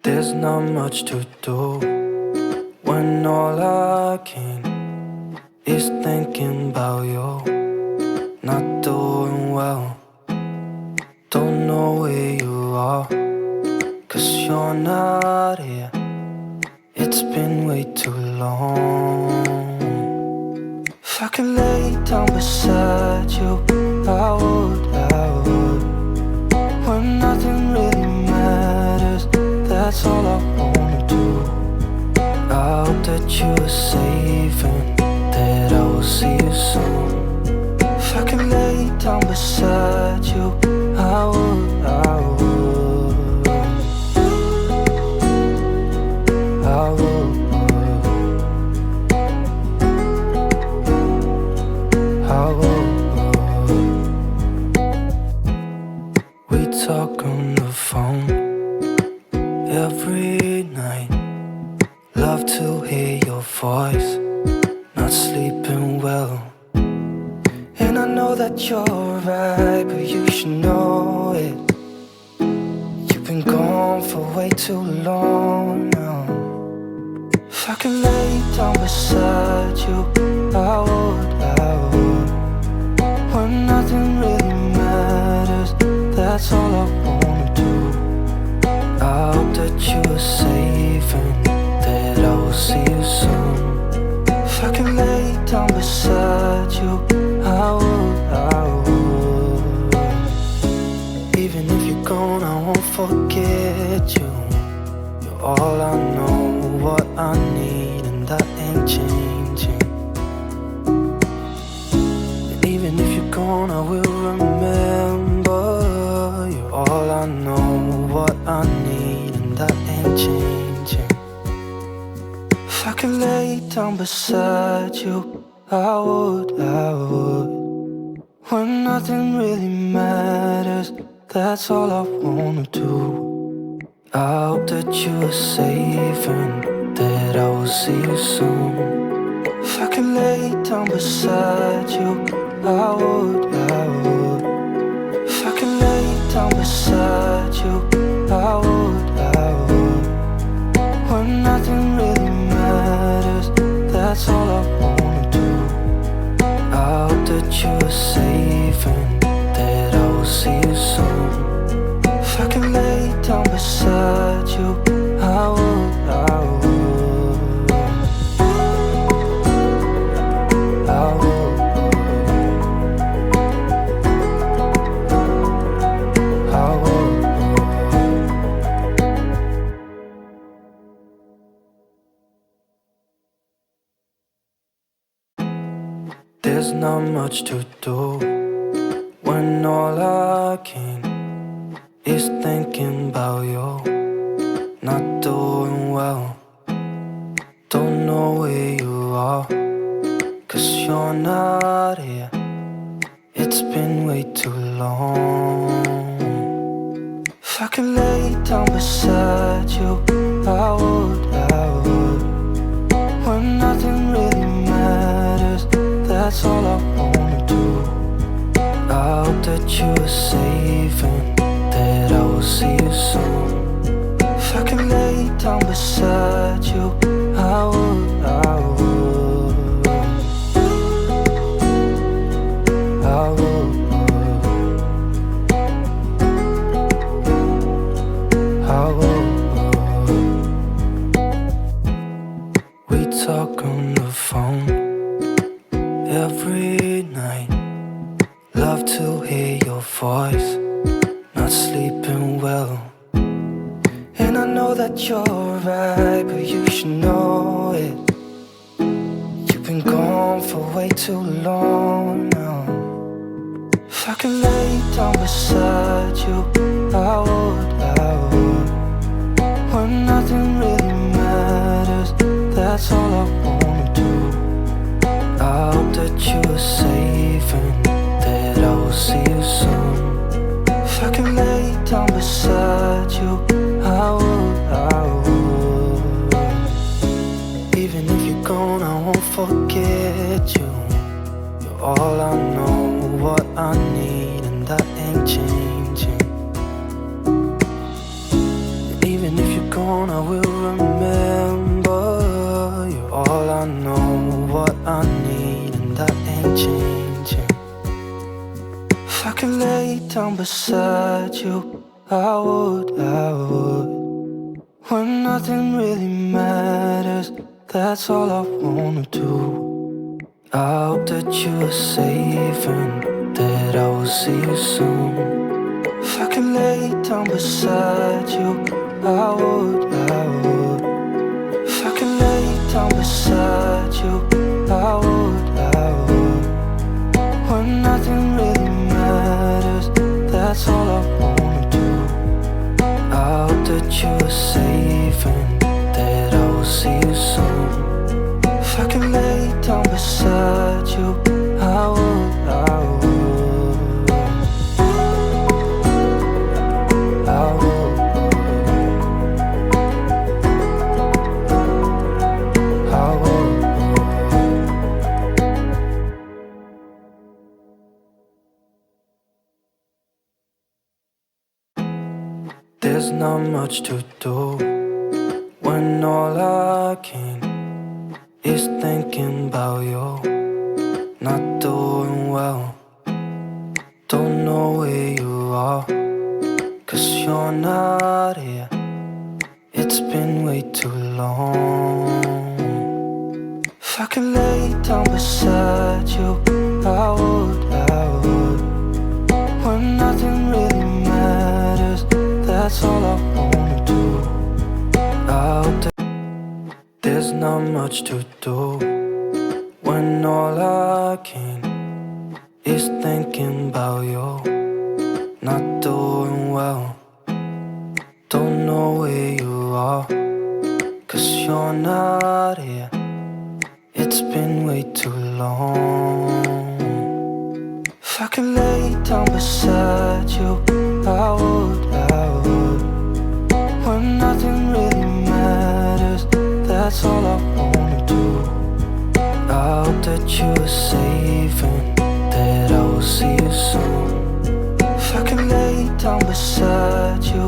There's not much to do when all I can is thinking about you. Not doing well, don't know where you are, 'cause you're not here. It's been way too long. If I could lay down beside you, I would. When nothing really matters, that's all I wanna do. I hope that you are safe and that I will see you soon. If I could lay down beside you, I would. I would. We talk on the phone every night. Love to hear your voice. Not sleeping well, and I know that you're right, but you should know it. You've been gone for way too long now. If I could lay down beside you, I would. When nothing really matters, that's all I wanna do. I hope that you are safe and that I will see you soon. If I could lay down beside you, I would. Even if you're gone, I won't forget you. You're all I know, what I need, and that ain't changing. And even if you're gone, I will remember. You're all I know, what I need, and that ain't changing. If I could lay down beside you, I would. When nothing really matters, that's all I wanna do. I hope that you are safe and that I will see you soon. If I could lay down beside you, I would. If I could lay down beside you, I would. When nothing really matters, that's all I wanna do. I hope that you are safe and that I will see you soon. If I could lay down beside you, I would. I would. There's not much to do when all I can is thinking about you. Not doing well, don't know where you are, 'cause you're not here. It's been way too long. If I could lay down beside you, I would. When nothing really matters, that's all I wanna do. I hope that you are safe and that I will see you soon. If I could lay down beside you, I would. We talk on the phone every night. Love to hear your voice. Not sleeping well, and I know that you're right, but you should know it. You've been gone for way too long now. If I could lay down beside you, I would. When nothing really matters, that's all I wanna do. I hope that you are safe and that I will see you soon. If I could lay down beside you, I would. Even if you're gone, I won't forget you. You're all I know, what I need, and that ain't changing. And even if you're gone, I will remember. You're all I know, what I need, and that ain't changing. If I could lay down beside you, I would. When nothing really matters, that's all I wanna do. I hope that you are safe and that I will see you soon. If I could lay down beside you, I would. If I could lay down beside you, I would. When nothing really matters, that's all I wanna do. I hope that you are safe and that I will see you soon. If I could lay down beside you, I would. I would. There's not much to do when all I can is thinking about you. Not doing well, don't know where you are, 'cause you're not here. It's been way too long. If I could lay down beside you, I would. When nothing really matters, that's all I wanna do. I hope that there's not much to do when all I can is thinking about you. Not doing well, don't know where you are, 'cause you're not here. It's been way too long. If I could lay down beside you, I would. When nothing really matters, that's all I wanna do. I hope that you are safe and that I will see you soon. If I could lay down beside you,